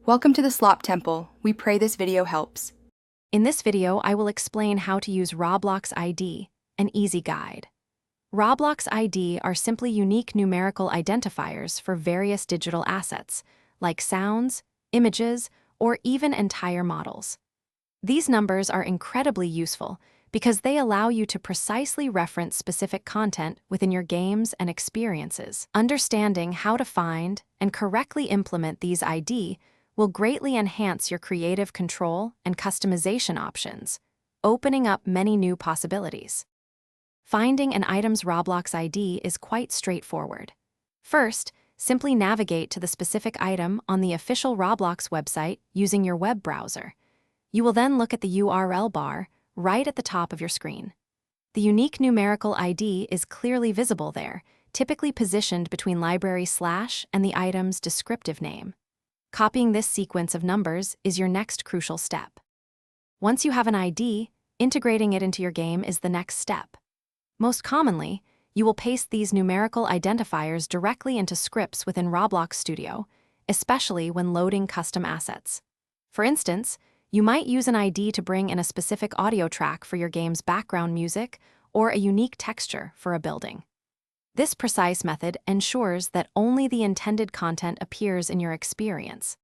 Welcome to the Slop Temple. We pray this video helps. In this video, I will explain how to use Roblox ID, an easy guide. Roblox ID are simply unique numerical identifiers for various digital assets, like sounds, images, or even entire models. These numbers are incredibly useful because they allow you to precisely reference specific content within your games and experiences. Understanding how to find and correctly implement these ID will greatly enhance your creative control and customization options, opening up many new possibilities. Finding an item's Roblox ID is quite straightforward. First, simply navigate to the specific item on the official Roblox website using your web browser. You will then look at the URL bar right at the top of your screen. The unique numerical ID is clearly visible there, typically positioned between library/ and the item's descriptive name. Copying this sequence of numbers is your next crucial step. Once you have an ID, integrating it into your game is the next step. Most commonly, you will paste these numerical identifiers directly into scripts within Roblox Studio, especially when loading custom assets. For instance, you might use an ID to bring in a specific audio track for your game's background music or a unique texture for a building. This precise method ensures that only the intended content appears in your experience.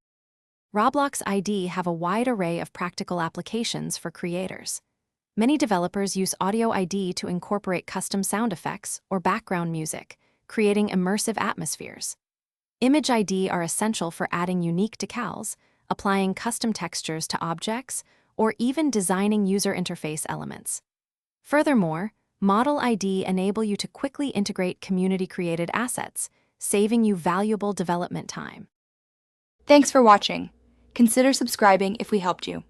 Roblox ID have a wide array of practical applications for creators. Many developers use Audio ID to incorporate custom sound effects or background music, creating immersive atmospheres. Image ID are essential for adding unique decals, applying custom textures to objects, or even designing user interface elements. Furthermore, Model ID enable you to quickly integrate community-created assets, saving you valuable development time. Thanks for watching. Consider subscribing if we helped you.